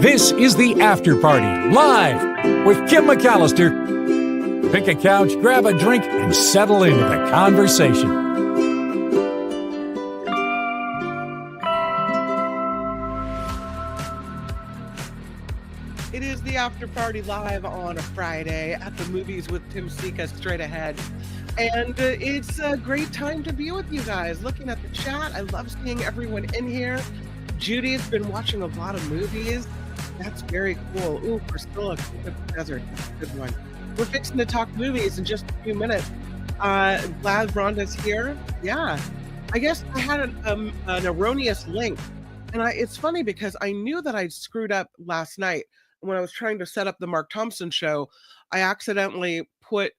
This is The After Party, live with Kim McAllister. Pick a couch, grab a drink, and settle into the conversation. It is The After Party live on a Friday at the movies with Tim Sika straight ahead. And it's a great time to be with you guys. Looking at the chat, I love seeing everyone in here. Judy's been watching a lot of movies. That's very cool. Ooh, Priscilla, King of the Desert. That's a good one. We're fixing to talk movies in just a few minutes. Glad Rhonda's here. Yeah. I guess I had an erroneous link. And it's funny because I knew that I'd screwed up last night. When I was trying to set up the Mark Thompson show, I accidentally put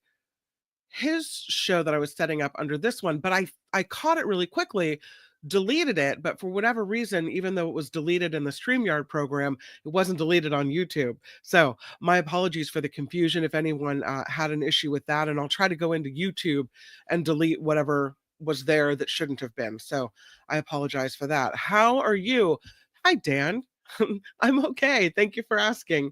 his show that I was setting up under this one, but I caught it really quickly, deleted it, but for whatever reason, even though it was deleted in the StreamYard program, it wasn't deleted on YouTube. So my apologies for the confusion if anyone had an issue with that, and I'll try to go into YouTube and delete whatever was there that shouldn't have been. So I apologize for that. How are you? Hi, Dan. I'm okay. Thank you for asking.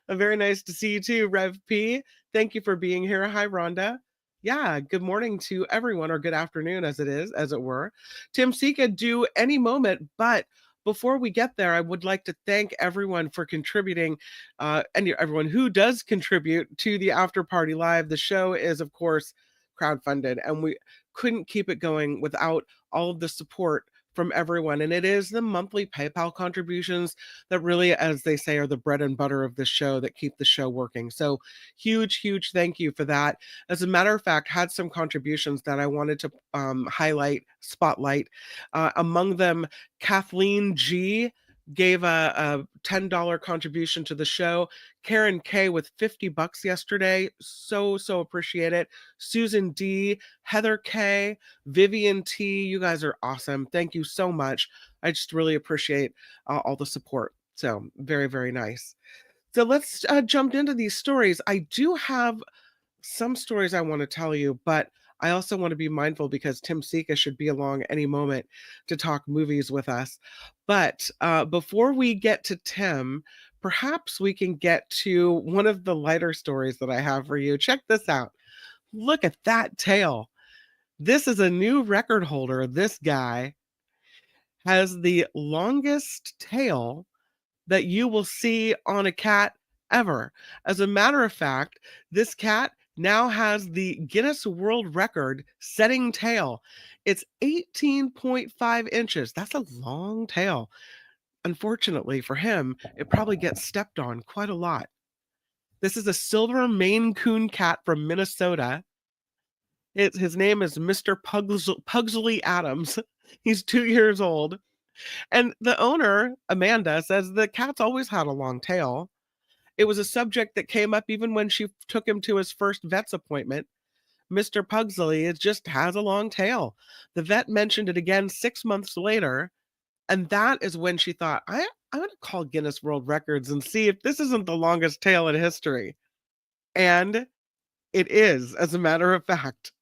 Very nice to see you too, Rev P. Thank you for being here. Hi, Rhonda. Yeah, good morning to everyone, or good afternoon as it were. Tim Sika, due any moment, but before we get there, I would like to thank everyone for contributing, and everyone who does contribute to the After Party Live. The show is, of course, crowdfunded, and we couldn't keep it going without all of the support from everyone. And it is the monthly PayPal contributions that really, as they say, are the bread and butter of the show that keep the show working. So huge thank you for that. As a matter of fact, had some contributions that I wanted to spotlight. Among them, Kathleen G gave a $10 contribution to the show. Karen K with $50 yesterday. So appreciate it. Susan D, Heather K, Vivian T, you guys are awesome. Thank you so much. I just really appreciate all the support. So very nice. So let's jump into these stories. I do have some stories I want to tell you, but I also want to be mindful because Tim Sika should be along any moment to talk movies with us. But before we get to Tim, perhaps we can get to one of the lighter stories that I have for you. Check this out. Look at that tail. This is a new record holder. This guy has the longest tail that you will see on a cat ever. As a matter of fact, this cat now has the Guinness World Record setting tail. It's 18.5 inches. That's a long tail. Unfortunately for him, it probably gets stepped on quite a lot. This is a silver Maine Coon cat from Minnesota. His name is Mr. Pugsley Adams. He's 2 years old. And the owner, Amanda, says the cat's always had a long tail. It was a subject that came up even when she took him to his first vet's appointment. Mr. Pugsley just has a long tail. The vet mentioned it again 6 months later, and that is when she thought, I'm going to call Guinness World Records and see if this isn't the longest tail in history. And it is, as a matter of fact.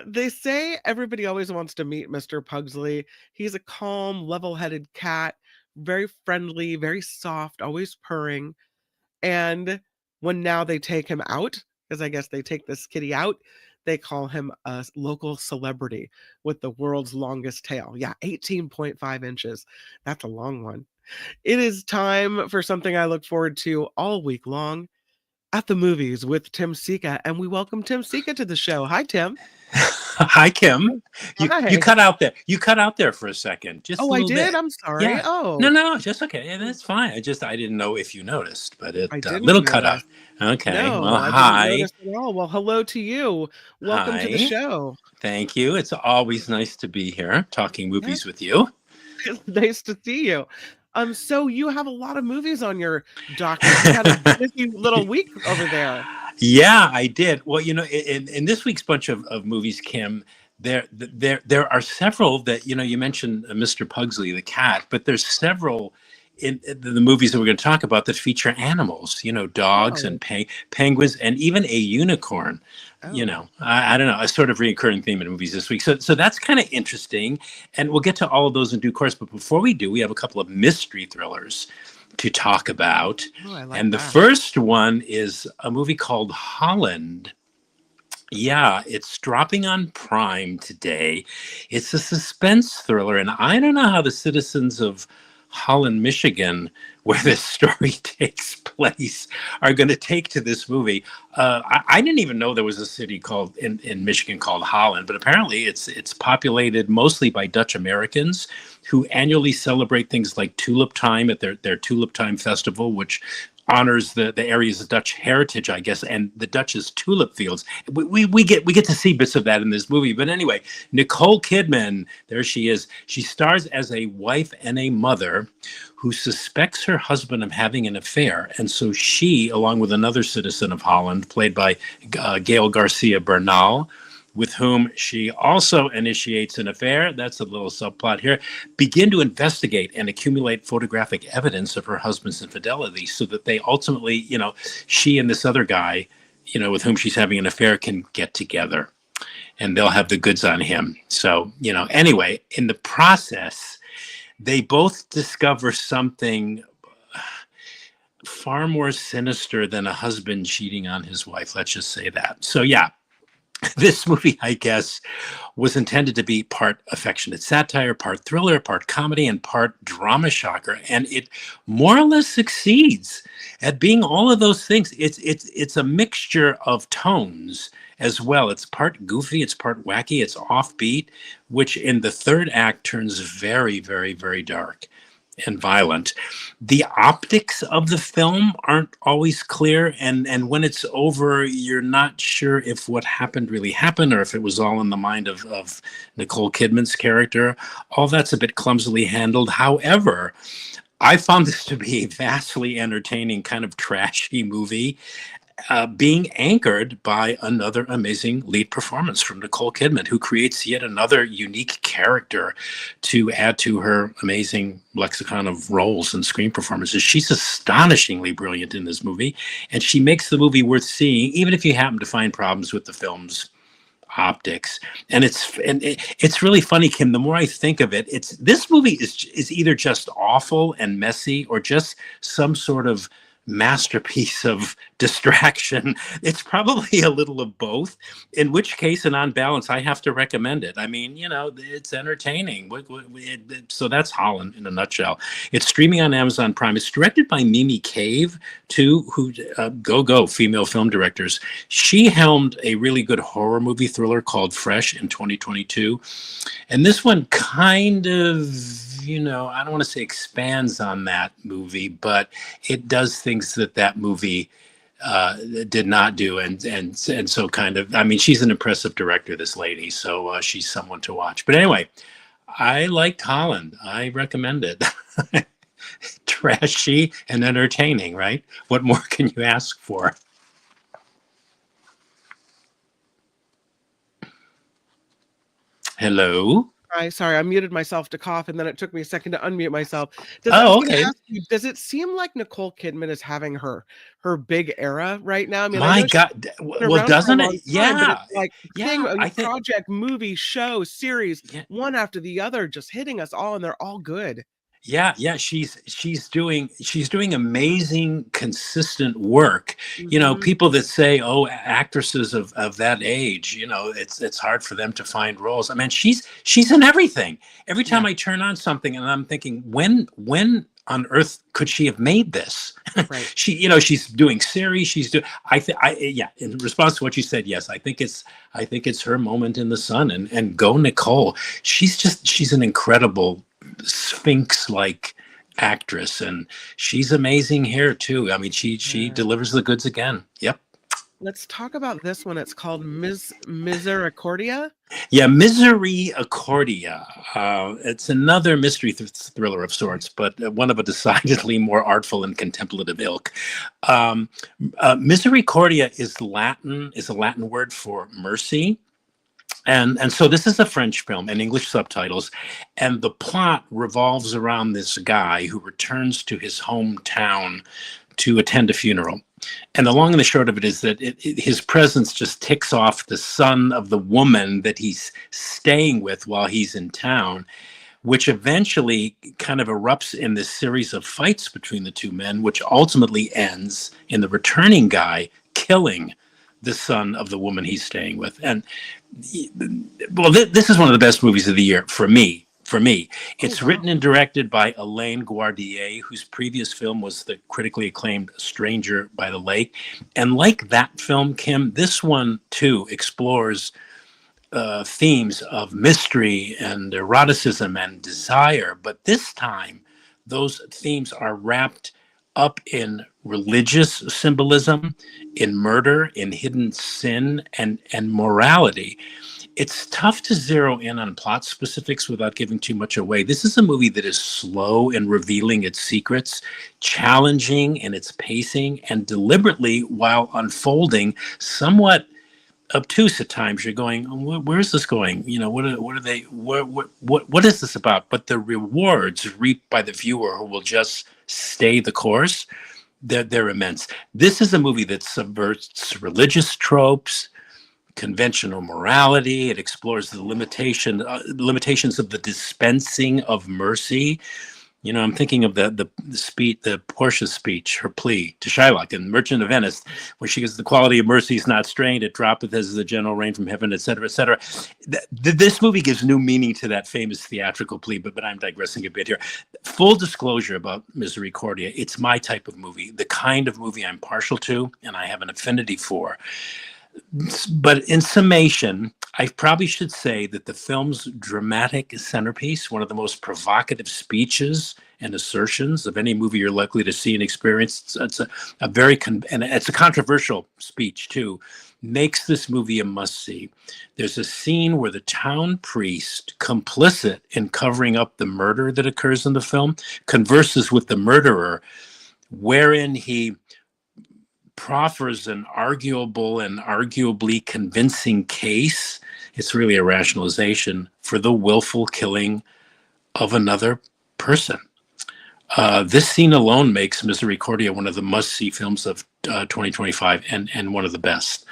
They say everybody always wants to meet Mr. Pugsley. He's a calm, level-headed cat, very friendly, very soft, always purring. And when now they take him out, because I guess they take this kitty out, they call him a local celebrity with the world's longest tail. Yeah, 18.5 inches. That's a long one. It is time for something I look forward to all week long, At the Movies with Tim Sika. And we welcome Tim Sika to the show. Hi, Tim. Hi, Kim. Hi. You cut out there. You cut out there for a second. Just Oh, a I little did? bit. I'm sorry. Yeah. Oh. No, just okay. Yeah, that's fine. I didn't know if you noticed, but it I didn't little notice. cut out. Okay. No, Well, I hi. didn't notice at all. Well, hello to you. Welcome to the Hi. show. Thank you. It's always nice to be here talking movies with you. Nice to see you. So you have a lot of movies on your docket. You had a busy little week over there. Yeah, I did. Well, in this week's bunch of movies, Kim, there are several that, you mentioned Mr. Pugsley, the cat, but there's several in the movies that we're going to talk about that feature animals, dogs and penguins and even a unicorn. I don't know, a sort of recurring theme in movies this week. So that's kind of interesting. And we'll get to all of those in due course. But before we do, we have a couple of mystery thrillers to talk about. Oh, I like And the that. first one is a movie called Holland. Yeah, it's dropping on Prime today. It's a suspense thriller, and I don't know how the citizens of Holland, Michigan, where this story takes place, are going to take to this movie. I didn't even know there was a city called in Michigan called Holland, but apparently it's populated mostly by Dutch Americans who annually celebrate things like Tulip Time at their Tulip Time Festival, which honors the area's Dutch heritage, I guess, and the Dutch's tulip fields. We get to see bits of that in this movie. But anyway, Nicole Kidman, there she is. She stars as a wife and a mother who suspects her husband of having an affair, and so she, along with another citizen of Holland, played by Gail Garcia Bernal, with whom she also initiates an affair, that's a little subplot here, begin to investigate and accumulate photographic evidence of her husband's infidelity so that they ultimately, she and this other guy, with whom she's having an affair can get together and they'll have the goods on him. So, anyway, in the process, they both discover something far more sinister than a husband cheating on his wife. Let's just say that. So, yeah. This movie, I guess, was intended to be part affectionate satire, part thriller, part comedy, and part drama shocker, and it more or less succeeds at being all of those things. It's a mixture of tones as well. It's part goofy, it's part wacky, it's offbeat, which in the third act turns very, very, very dark and violent. The optics of the film aren't always clear, and when it's over, you're not sure if what happened really happened or if it was all in the mind of Nicole Kidman's character. All that's a bit clumsily handled. However, I found this to be a vastly entertaining, kind of trashy movie, being anchored by another amazing lead performance from Nicole Kidman, who creates yet another unique character to add to her amazing lexicon of roles and screen performances. She's astonishingly brilliant in this movie, and she makes the movie worth seeing, even if you happen to find problems with the film's optics. And it's really funny, Kim. The more I think of it, this movie is either just awful and messy or just some sort of masterpiece of distraction. It's probably a little of both, in which case, and on balance, I have to recommend it. I mean, it's entertaining. So that's Holland in a nutshell. It's streaming on Amazon Prime. It's directed by Mimi Cave, too, who go female film directors. She helmed a really good horror movie thriller called Fresh in 2022. And this one kind of, I don't want to say expands on that movie, but it does things that movie did not do, and so kind of. I mean, she's an impressive director, this lady, so she's someone to watch. But anyway, I liked Holland. I recommend it. Trashy and entertaining, right? What more can you ask for? Hello. Sorry, I muted myself to cough, and then it took me a second to unmute myself. Okay. Does it seem like Nicole Kidman is having her big era right now? I mean, my God, well, doesn't it? Yeah, like I think project, movie, show, series, one after the other, just hitting us all, and they're all good. Yeah, she's doing amazing, consistent work. Mm-hmm. People that say, "Oh, actresses of that age, it's hard for them to find roles." I mean, she's in everything. Every time I turn on something, and I'm thinking, when on earth could she have made this? Right. She's doing series. She's doing. In response to what you said, yes, I think it's her moment in the sun. And go Nicole. She's an incredible Sphinx-like actress, and she's amazing here too. I mean, she delivers the goods again. Yep. Let's talk about this one. It's called Misericordia. Yeah, Misericordia. It's another mystery thriller of sorts, but one of a decidedly more artful and contemplative ilk. Misericordia is a Latin word for mercy. And so this is a French film and English subtitles, and the plot revolves around this guy who returns to his hometown to attend a funeral. And the long and the short of it is that his presence just ticks off the son of the woman that he's staying with while he's in town, which eventually kind of erupts in this series of fights between the two men, which ultimately ends in the returning guy killing the son of the woman he's staying with. And well, this is one of the best movies of the year for me. It's written and directed by Elaine Guardier, whose previous film was the critically acclaimed Stranger by the Lake. And like that film, Kim, this one too explores themes of mystery and eroticism and desire. But this time, those themes are wrapped up in religious symbolism, in murder, in hidden sin, and morality. It's tough to zero in on plot specifics without giving too much away. This is a movie that is slow in revealing its secrets, challenging in its pacing, and deliberately, while unfolding, somewhat obtuse at times. You're going, where is this going? You know, what are they? What is this about? But the rewards reaped by the viewer who will just stay the course, they're immense. This is a movie that subverts religious tropes, conventional morality. It explores the limitations of the dispensing of mercy. You know, I'm thinking of the Portia's speech, her plea to Shylock in Merchant of Venice, where she goes, "The quality of mercy is not strained; it droppeth as the general rain from heaven," etc., etc. This movie gives new meaning to that famous theatrical plea, but I'm digressing a bit here. Full disclosure about Misericordia: it's my type of movie, the kind of movie I'm partial to, and I have an affinity for. But in summation, I probably should say that the film's dramatic centerpiece, one of the most provocative speeches and assertions of any movie you're likely to see and experience, it's a controversial speech too, makes this movie a must-see. There's a scene where the town priest, complicit in covering up the murder that occurs in the film, converses with the murderer, wherein he proffers an arguable and arguably convincing case. It's really a rationalization for the willful killing of another person. This scene alone makes Misericordia one of the must-see films of 2025 and one of the best.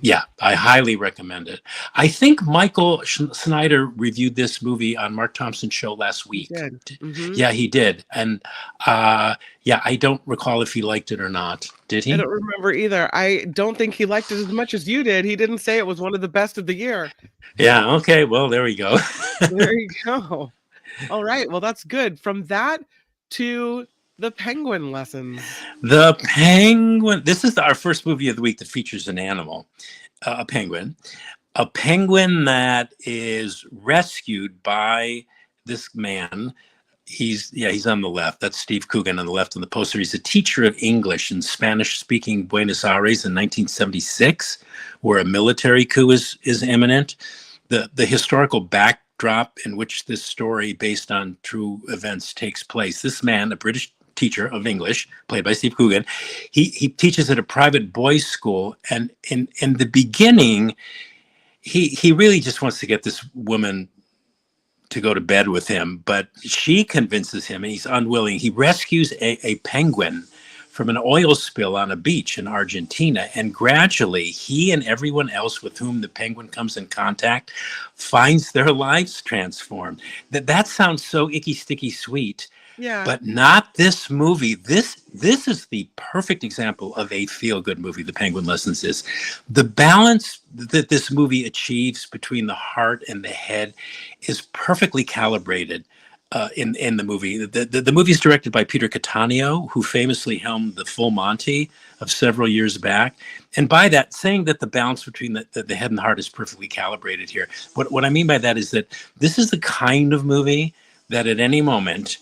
Yeah, I highly recommend it. I think Michael Snyder reviewed this movie on Mark Thompson's show last week. He did. Mm-hmm. Yeah, he did. And yeah, I don't recall if he liked it or not. Did he? I don't remember either. I don't think he liked it as much as you did. He didn't say it was one of the best of the year. Yeah, okay. Well, there we go. There you go. All right. Well, that's good. From that to the penguin lessons. The penguin. This is our first movie of the week that features an animal, a penguin that is rescued by this man. He's on the left. That's Steve Coogan on the left on the poster. He's a teacher of English in Spanish-speaking Buenos Aires in 1976, where a military coup is imminent. The historical backdrop in which this story, based on true events, takes place. This man, a British teacher of English, played by Steve Coogan, he teaches at a private boys' school, and in the beginning, he really just wants to get this woman to go to bed with him, but she convinces him, and he's unwilling. He rescues a penguin from an oil spill on a beach in Argentina, and gradually he and everyone else with whom the penguin comes in contact finds their lives transformed. That sounds so icky, sticky, sweet. Yeah. But not this movie. This is the perfect example of a feel-good movie, The Penguin Lessons is. The balance that this movie achieves between the heart and the head is perfectly calibrated in the movie. The movie is directed by Peter Cattaneo, who famously helmed The Full Monty of several years back. And by that, saying that the balance between the head and the heart is perfectly calibrated here. What I mean by that is that this is the kind of movie that at any moment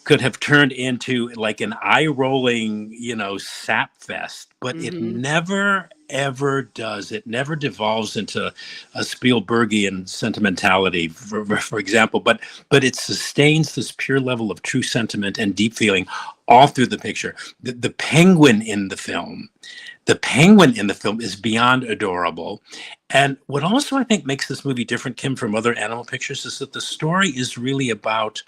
could have turned into like an eye-rolling, sap fest, but it never, ever does. It never devolves into a Spielbergian sentimentality, for example, but it sustains this pure level of true sentiment and deep feeling all through the picture. The penguin in the film is beyond adorable. And what also I think makes this movie different, Kim, from other animal pictures is that the story is really about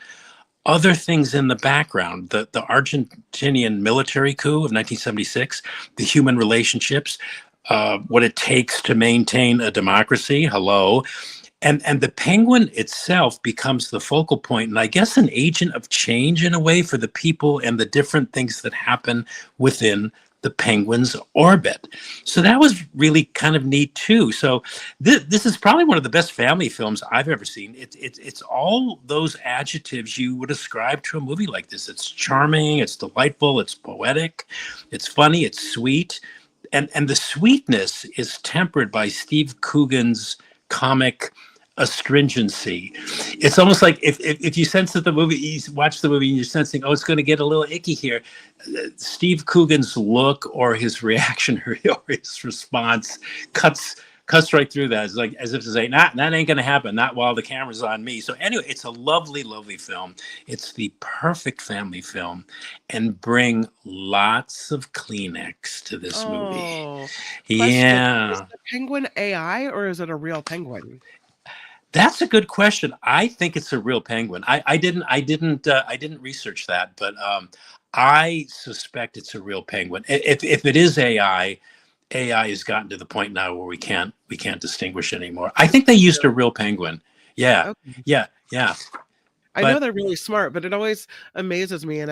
other things in the background, the Argentinian military coup of 1976, the human relationships, what it takes to maintain a democracy, hello, and the penguin itself becomes the focal point, and I guess an agent of change in a way for the people and the different things that happen within the penguin's orbit. So that was really kind of neat too. So this is probably one of the best family films I've ever seen. It's all those adjectives you would ascribe to a movie like this. It's charming, it's delightful, it's poetic, it's funny, it's sweet, and the sweetness is tempered by Steve Coogan's comic astringency. It's almost like if you sense that the movie, you watch the movie and you're sensing, oh, it's going to get a little icky here. Steve Coogan's look or his reaction or his response cuts right through that. It's like as if to say, nah, that ain't going to happen. Not while the camera's on me. So anyway, it's a lovely, lovely film. It's the perfect family film, and bring lots of Kleenex to this movie. Yeah. Is the penguin AI or is it a real penguin? That's a good question. I think it's a real penguin. I didn't research that, but I suspect it's a real penguin. If it is AI has gotten to the point now where we can't distinguish anymore. I think they used a real penguin. Yeah, Okay. yeah. I know they're really smart, but it always amazes me in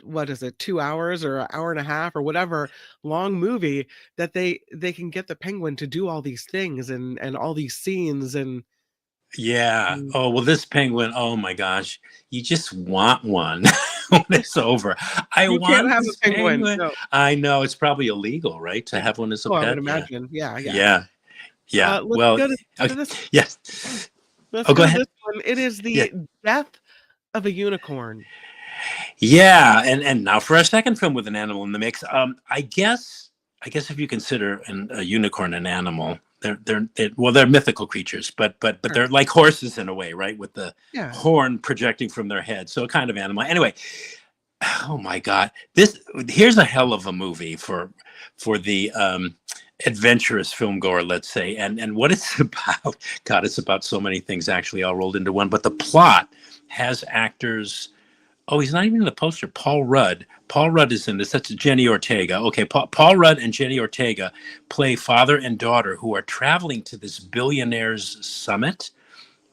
what is it, 2 hours or an hour and a half or whatever long movie that they can get the penguin to do all these things and all these scenes Yeah. and Oh, well, this penguin, oh my gosh, you just want one when it's over. I you can't want have this a penguin. penguin. No. I know it's probably illegal, right, to have one as a Oh, I would pet. Yeah. imagine. Yeah, yeah. Yeah. Yeah. Let's Well, go to okay. this. Yes. Let's Oh, go go to ahead. this one. It is Yeah. the death of a unicorn. Yeah. And now for our second film with an animal in the mix. I guess if you consider a unicorn an animal, they're mythical creatures, but Sure. they're like horses in a way, right? With the Yeah. horn projecting from their head. So a kind of animal. Anyway, oh my God, here's a hell of a movie for the adventurous film goer, let's say, and what it's about. God, it's about so many things actually all rolled into one. But the plot has actors. Oh, he's not even in the poster. Paul Rudd. Paul Rudd is in this. That's Jenny Ortega. Okay, Paul Rudd and Jenny Ortega play father and daughter who are traveling to this billionaires summit,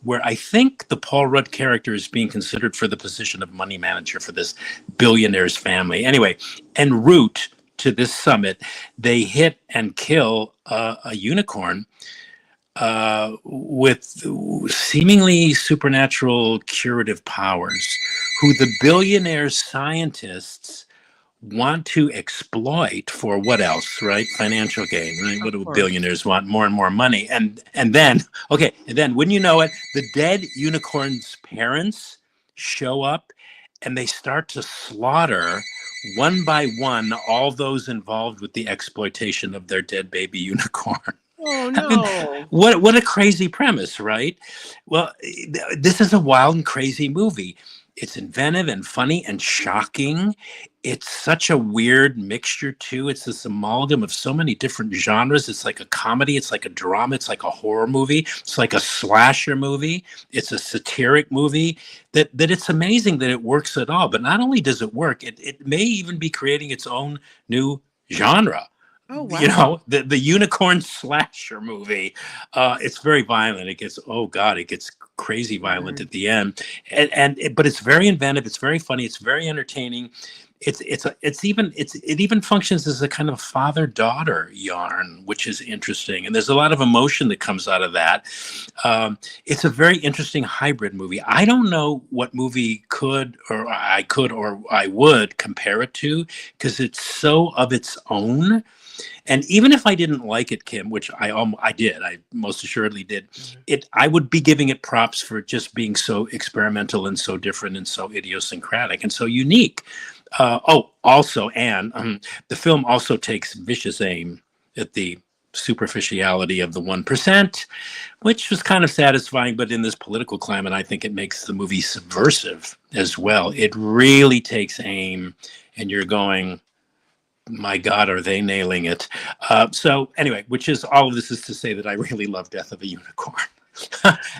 where I think the Paul Rudd character is being considered for the position of money manager for this billionaire's family. Anyway, en route to this summit, they hit and kill a unicorn with seemingly supernatural curative powers, who the billionaire scientists want to exploit for what else, right? Financial gain, right? What do billionaires want? More and more money. And then wouldn't you know it, the dead unicorn's parents show up and they start to slaughter one by one all those involved with the exploitation of their dead baby unicorn. Oh I mean, no. what a crazy premise, right? Well, this is a wild and crazy movie. It's inventive and funny and shocking. It's such a weird mixture too. It's this amalgam of so many different genres. It's like a comedy, it's like a drama, it's like a horror movie, it's like a slasher movie, it's a satiric movie. That it's amazing that it works at all. But not only does it work, it may even be creating its own new genre. Oh wow. You know, the unicorn slasher movie. It's very violent. It gets, oh God, it gets crazy violent at the end. But it's very inventive. It's very funny. It's very entertaining. It even functions as a kind of father-daughter yarn, which is interesting. And there's a lot of emotion that comes out of that. It's a very interesting hybrid movie. I don't know what movie I would compare it to, because it's so of its own. And even if I didn't like it, Kim, which I did, I most assuredly did, I would be giving it props for just being so experimental and so different and so idiosyncratic and so unique. Also, Anne, the film also takes vicious aim at the superficiality of the 1%, which was kind of satisfying. But in this political climate, I think it makes the movie subversive as well. It really takes aim, and you're going, my God, are they nailing it? So anyway, which is all of this is to say that I really love Death of a Unicorn.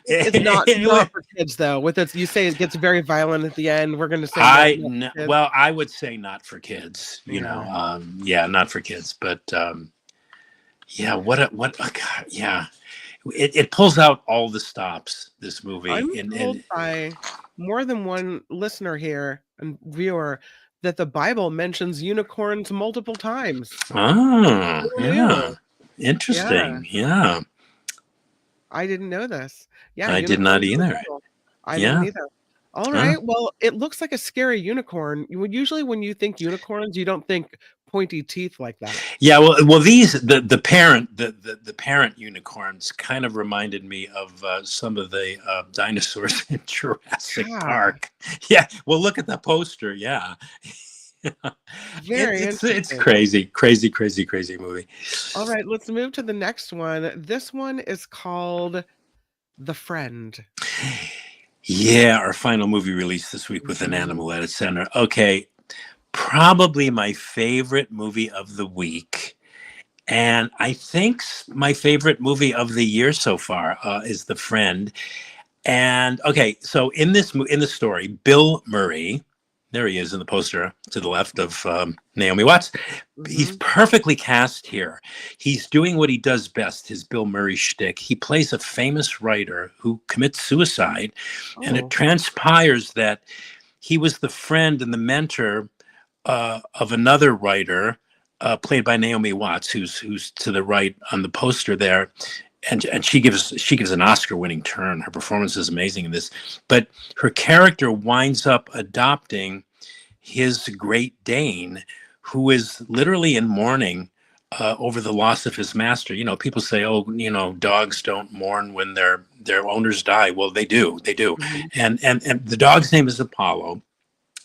It's not for kids though. With it, you say it gets very violent at the end. We're going to say I would say not for kids. You know, not for kids. But yeah, God, yeah. it pulls out all the stops. This movie, I'm told by more than one listener here and viewer that the Bible mentions unicorns multiple times. oh Who yeah, knew? Yeah, interesting. Yeah, I didn't know this. Yeah, I did not unicorns in the either. Bible. I didn't Yeah. either. All Huh? right. Well, it looks like a scary unicorn. You would usually, when you think unicorns, you don't think pointy teeth like that. Yeah, well, these the parent unicorns kind of reminded me of some of the dinosaurs in Jurassic Yeah, Park. Yeah, well, look at the poster. Yeah, very it's interesting. crazy, crazy, crazy, crazy movie. All right, let's move to the next one. This one is called The Friend. Yeah, our final movie released this week with an Mhm. animal at its center. Okay, probably my favorite movie of the week. And I think my favorite movie of the year so far is The Friend. And okay, so in the story, Bill Murray, there he is in the poster to the left of Naomi Watts. He's Mhm. perfectly cast here. He's doing what he does best, his Bill Murray shtick. He plays a famous writer who commits suicide, and it Oh. transpires that he was the friend and the mentor of another writer played by Naomi Watts, who's to the right on the poster there, and she gives an Oscar-winning turn. Her performance is amazing in this, but her character winds up adopting his Great Dane, who is literally in mourning over the loss of his master. People say, "Oh, dogs don't mourn when their owners die." Well, they do, Mhm. and the dog's name is Apollo.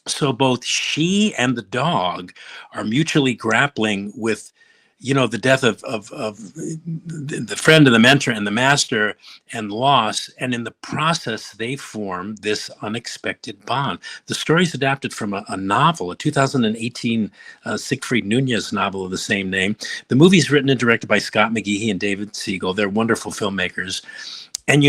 So both she and the dog are mutually grappling with the death of the friend and the mentor and the master and loss, and in the process they form this unexpected bond. The story is adapted from a novel, a 2018 Siegfried Nunez novel of the same name. The movie is written and directed by Scott McGehee and David Siegel. They're wonderful filmmakers. And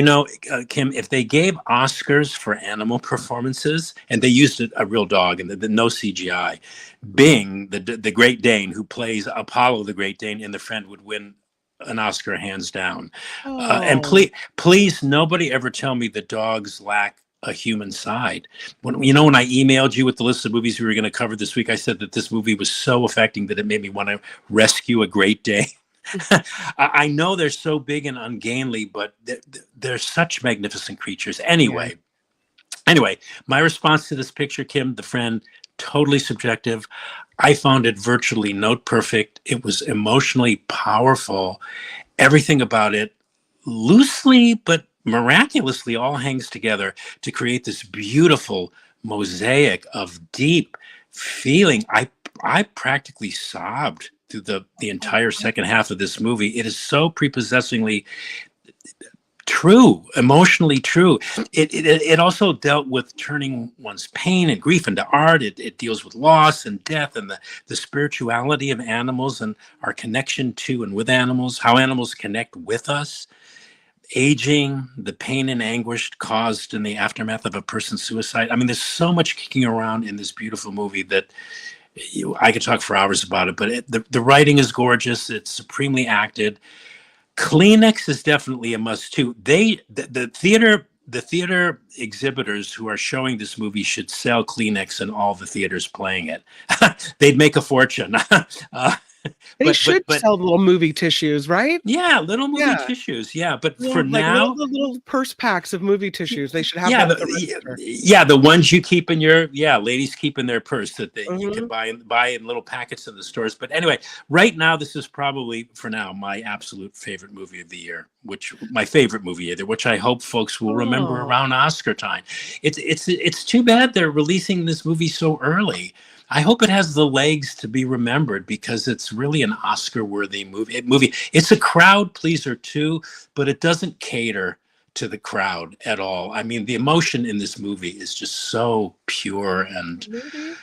Kim, if they gave Oscars for animal performances and they used a real dog and no CGI, Mhm. Bing, the Great Dane who plays Apollo the Great Dane in The Friend, would win an Oscar hands down. And Oh. please, nobody ever tell me the dogs lack a human side. When I emailed you with the list of movies we were going to cover this week, I said that this movie was so affecting that it made me want to rescue a Great Dane. I know they're so big and ungainly, but they're such magnificent creatures. Yeah. Anyway, my response to this picture, Kim, The Friend, totally subjective. I found it virtually note perfect. It was emotionally powerful. Everything about it, loosely but miraculously, all hangs together to create this beautiful mosaic of deep feeling. I practically sobbed through the entire second half of this movie. It is so prepossessingly true, emotionally true. It also dealt with turning one's pain and grief into art. It deals with loss and death and the spirituality of animals and our connection to and with animals, how animals connect with us, aging, the pain and anguish caused in the aftermath of a person's suicide. I mean, there's so much kicking around in this beautiful movie that I could talk for hours about it, but the writing is gorgeous. It's supremely acted. Kleenex is definitely a must too. The theater exhibitors who are showing this movie should sell Kleenex in all the theaters playing it. They'd make a fortune. They but should but sell little movie tissues, right? yeah, little movie Yeah. tissues. Yeah, but for Little like little now, the little purse packs of movie tissues. They should have yeah, that at the register. the ones you keep in your ladies keep in their purse that you can Mhm. buy in little packets in the stores. But anyway, right now this is probably for now my absolute favorite movie of the year, which I hope folks will remember Oh. around Oscar time. It's too bad they're releasing this movie so early. I hope it has the legs to be remembered because it's really an Oscar-worthy movie. It's a crowd pleaser too, but it doesn't cater to the crowd at all. I mean, the emotion in this movie is just so pure and Maybe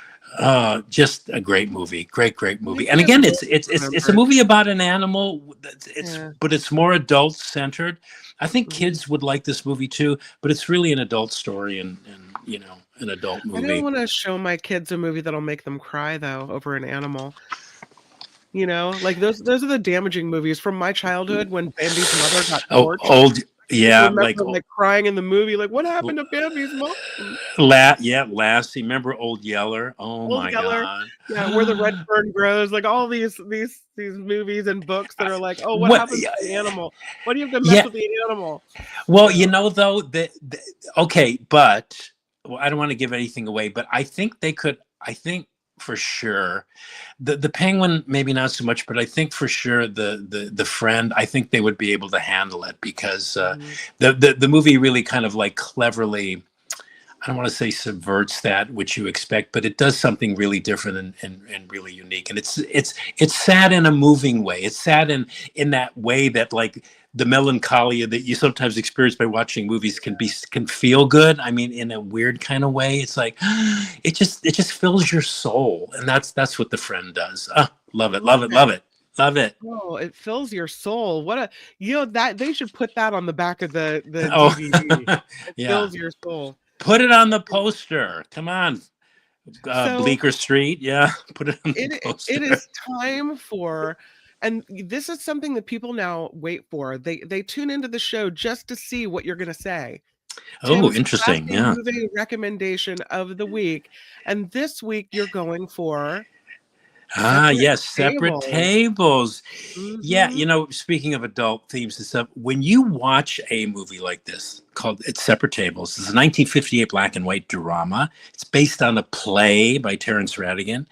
just a great movie. Great movie. And maybe it again, will it's a remember. movie about an animal. Yeah. But it's more adult centered. I think Mhm. kids would like this movie too, but it's really an adult story and an adult I don't movie. wanna show my kids a movie that'll make them cry though over an animal. You know, like those are the damaging movies from my childhood when Bambi's mother got Oh, torched. old, I yeah, remember like crying in the movie, like what l- happened to Bambi's mom? yeah, Lassie. Remember Old Yeller? Oh Old my Yeller, God. yeah, Where the Red Fern Grows, like all these movies and books that are like, oh, what What? happens to the animal? Why do you have to mess Yeah. with the animal? Well, Yeah. though, okay, but well, I don't want to give anything away, but I think they could. I think for sure the penguin maybe not so much, but I think for sure the friend. I think they would be able to handle it because Mhm. the movie really kind of like cleverly. I don't want to say subverts that which you expect, but it does something really different and really unique. And it's sad in a moving way. It's sad in that way that like the melancholia that you sometimes experience by watching movies can feel good. I mean, in a weird kind of way. It's like it just fills your soul. And that's what the friend does. Love it, love it, love Okay. it, love it. Oh, it fills your soul. What a that they should put that on the back of the Oh DVD. It yeah. fills your soul. Put it on the poster. Come on. So Bleecker Street. Yeah. Put it on the it poster. is time for, and this is something that people now wait for. They tune into the show just to see what you're going to say. Oh, Tim's interesting. classy Yeah. movie recommendation of the week, and this week you're going for Ah, Separate yes, separate Tables. tables. Yeah, Mhm. speaking of adult themes and stuff, when you watch a movie like this called It's Separate Tables, it's a 1958 black and white drama. It's based on a play by Terence Rattigan.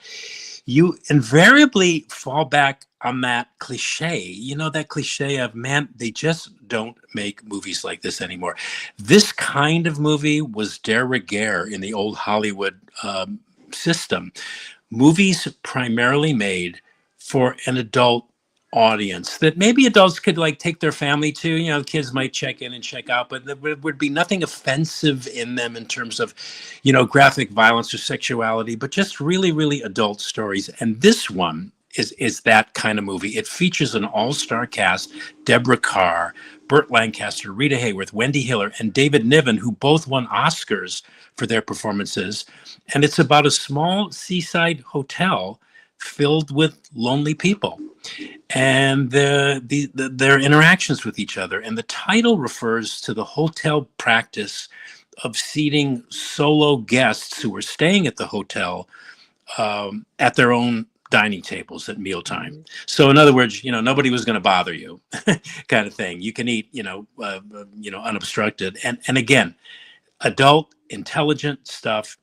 You invariably fall back on that cliche, that cliche of, man, they just don't make movies like this anymore. This kind of movie was de rigueur in the old Hollywood system. Movies primarily made for an adult audience that maybe adults could like take their family to. Kids might check in and check out, but there would be nothing offensive in them in terms of graphic violence or sexuality, but just really really adult stories. And this one is that kind of movie. It features an all-star cast: Deborah Carr, Burt Lancaster, Rita Hayworth, Wendy Hiller, and David Niven, who both won Oscars for their performances. And it's about a small seaside hotel filled with lonely people and their interactions with each other. And the title refers to the hotel practice of seating solo guests who were staying at the hotel at their own dining tables at mealtime. Mhm. So in other words, nobody was going to bother you, kind of thing. You can eat, unobstructed. And again, adult, intelligent stuff.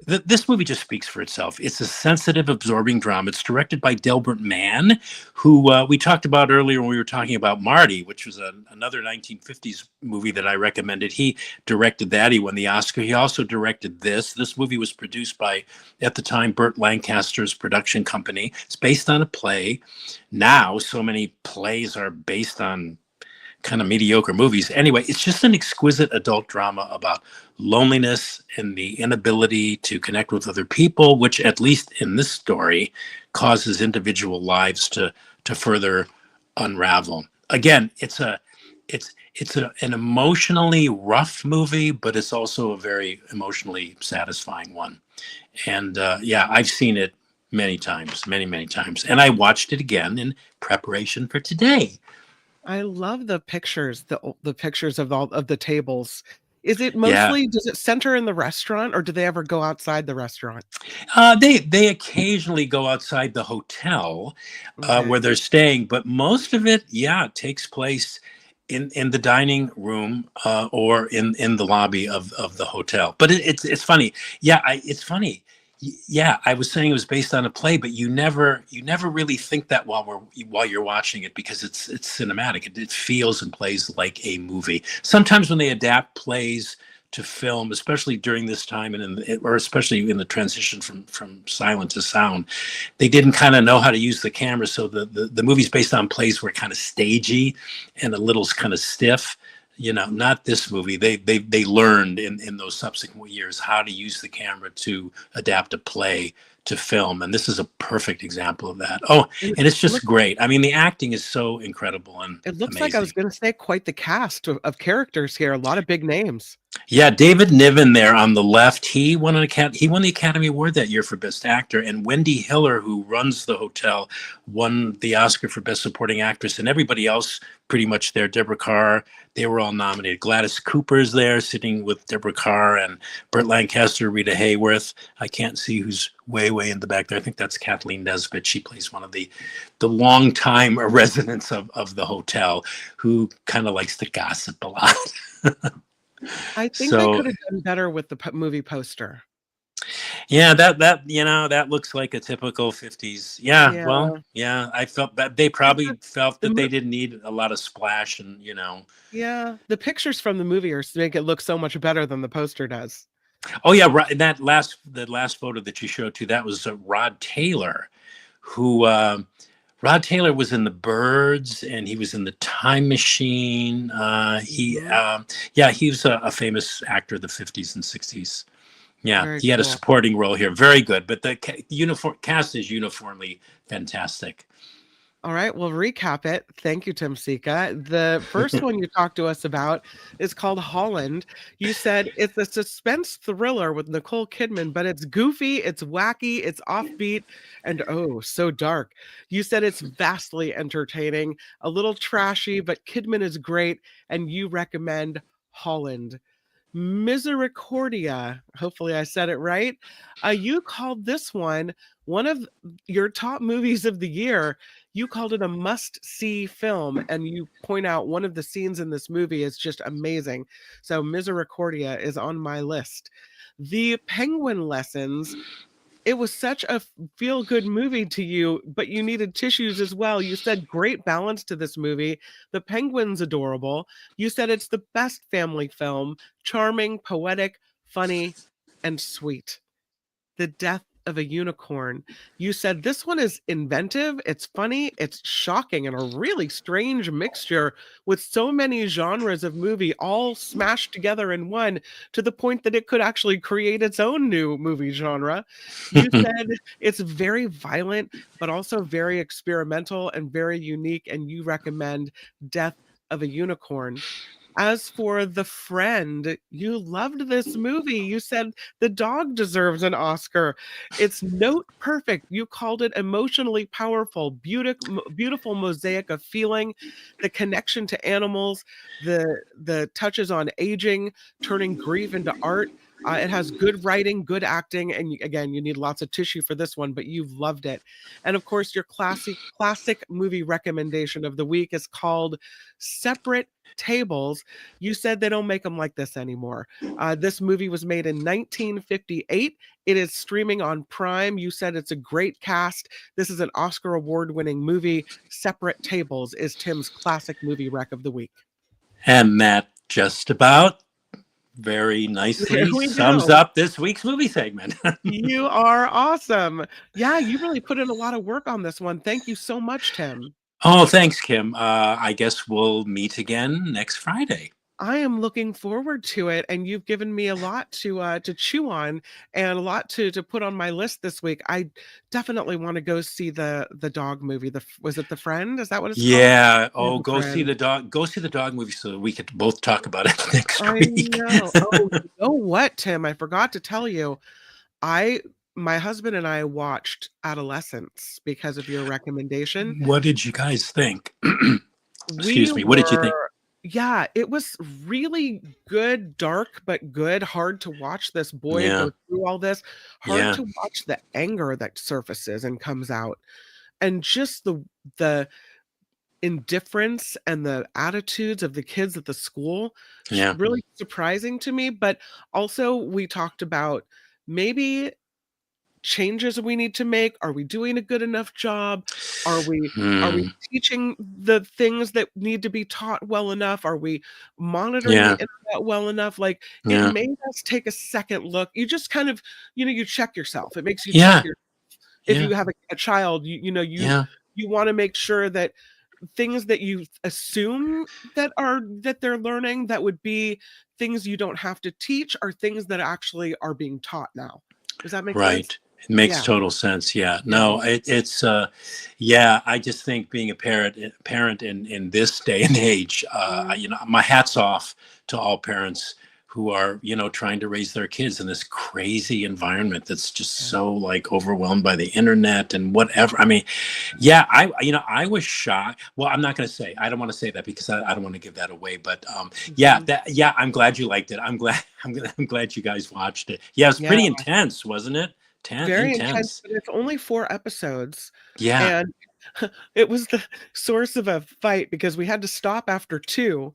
This movie just speaks for itself. It's a sensitive, absorbing drama. It's directed by Delbert Mann, who we talked about earlier when we were talking about Marty, which was another 1950s movie that I recommended. He directed that. He won the Oscar. He also directed this. This movie was produced by, at the time, Burt Lancaster's production company. It's based on a play. Now, so many plays are based on kind of mediocre movies. Anyway, it's just an exquisite adult drama about loneliness and the inability to connect with other people, which, at least in this story, causes individual lives to further unravel. Again, an emotionally rough movie, but it's also a very emotionally satisfying one. And yeah, I've seen it many times, many times, and I watched it again in preparation for today. I love the pictures, the pictures of all of the tables. Is it Yeah. mostly, does it center in the restaurant, or do they ever go outside the restaurant? They occasionally go outside the hotel Okay. where they're staying, but most of it, yeah, takes place in the dining room or in the lobby of the hotel. But it's funny. Yeah, it's funny. Yeah, I was saying it was based on a play, but you never really think that while you're watching it, because it's cinematic. It feels and plays like a movie. Sometimes when they adapt plays to film, especially during this time or especially in the transition from silent to sound, they didn't kind of know how to use the camera. So the movies based on plays were kind of stagey and a little kind of stiff. not this movie. They learned in those subsequent years how to use the camera to adapt a play to film, and this is a perfect example of that. Oh, And and it's look, just great. I mean, the acting is so incredible and it looks like I was amazing. going to say quite the cast of characters here. A lot of big names. Yeah, David Niven there on the left. He won the Academy Award that year for Best Actor, and Wendy Hiller, who runs the hotel, won the Oscar for Best Supporting Actress, and everybody else pretty much there. Deborah Carr, they were all nominated. Gladys Cooper's there, sitting with Deborah Carr and Burt Lancaster, Rita Hayworth. I can't see who's way in the back there. I think that's Kathleen Nesbitt. She plays one of the longtime residents of the hotel, who kind of likes to gossip a lot. I think they could So have done better with the movie poster. yeah, that looks like a typical 50s. Yeah, Yeah. well, yeah, I felt that they probably felt The that mo they didn't need a lot of splash and Yeah, the pictures from the movie are make it look so much better than the poster does. Oh yeah, right. The last photo that you showed too, that was Rod Taylor, who Rod Taylor was in The Birds and he was in The Time Machine. Mhm. Yeah, he was a famous actor of the 50s and 60s. Yeah, Very he had a cool. supporting role here. Very good, but the cast is uniformly fantastic. All right, we'll recap it. Thank you, Tim Sika. The first one you talked to us about is called Holland. You said it's a suspense thriller with Nicole Kidman, but it's goofy, it's wacky, it's offbeat, and oh, so dark. You said it's vastly entertaining, a little trashy, but Kidman is great, and you recommend Holland. Misericordia, hopefully I said it right. You called this one of your top movies of the year. You called it a must-see film, and you point out one of the scenes in this movie is just amazing. So Misericordia is on my list. The Penguin Lessons, it was such a feel-good movie to you, but you needed tissues as well. You said great balance to this movie. The penguin's adorable. You said it's the best family film, charming, poetic, funny, and sweet. The Death of a Unicorn. You said this one is inventive, it's funny, it's shocking, and a really strange mixture with so many genres of movie all smashed together in one, to the point that it could actually create its own new movie genre. You said it's very violent, but also very experimental and very unique, and you recommend Death of a Unicorn. As for The Friend, you loved this movie. You said the dog deserves an Oscar. It's note perfect. You called it emotionally powerful, beautiful mosaic of feeling, the connection to animals, the touches on aging, turning grief into art. It has good writing, good acting, and again, you need lots of tissue for this one, but you've loved it. And of course, your classic movie recommendation of the week is called Separate Tables. You said they don't make them like this anymore. This movie was made in 1958. It is streaming on Prime. You said it's a great cast. This is an Oscar award-winning movie. Separate Tables is Tim's classic movie rec of the week. And that just about very There nicely we sums go. up this week's movie segment. You are awesome. Yeah, you really put in a lot of work on this one. Thank you so much, Tim. Oh, thanks, Kim. I guess we'll meet again next Friday. I am looking forward to it, and you've given me a lot to chew on and a lot to put on my list this week. I definitely want to go see the dog movie. Was it The Friend? Is that what it's called? Yeah. Yeah, Oh, The Friend. go see the dog movie so we could both talk about it next I week. know. Oh, you know what, Tim? I forgot to tell you. I My husband and I watched Adolescence because of your recommendation. What did you guys think? We Excuse me. What did you think? were Yeah, it was really good, dark but good. Hard to watch this boy Yeah. go through all this. Hard Yeah. to watch the anger that surfaces and comes out. And just the indifference and the attitudes of the kids at the school, Yeah. really surprising to me. But also, we talked about maybe changes we need to make. Are we doing a good enough job? Are we Hmm. teaching the things that need to be taught well enough? Are we monitoring the Yeah. internet well enough? Like, it Yeah. made us take a second look. You just kind of, you check yourself. It makes you check Yeah. your if Yeah. you have a child, you Yeah. wanna make sure that things that you assume that they're learning that would be things you don't have to teach are things that actually are being taught now. Does that make sense? Right. It makes Yeah. total sense. Yeah. Yeah. No, it's yeah, I just think being a parent in this day and age, you know, my hat's off to all parents who are, you know, trying to raise their kids in this crazy environment that's just so like overwhelmed by the internet and whatever. I mean, yeah, you know, I was shocked. Well, I'm not going to say, I don't want to say that because I don't want to give that away, but yeah, I'm glad you liked it. I'm glad, I'm glad you guys watched it. Yeah, it was Yeah. pretty intense, wasn't it? Very intense, Intense. but it's only 4 episodes, Yeah. and it was the source of a fight because we had to stop after 2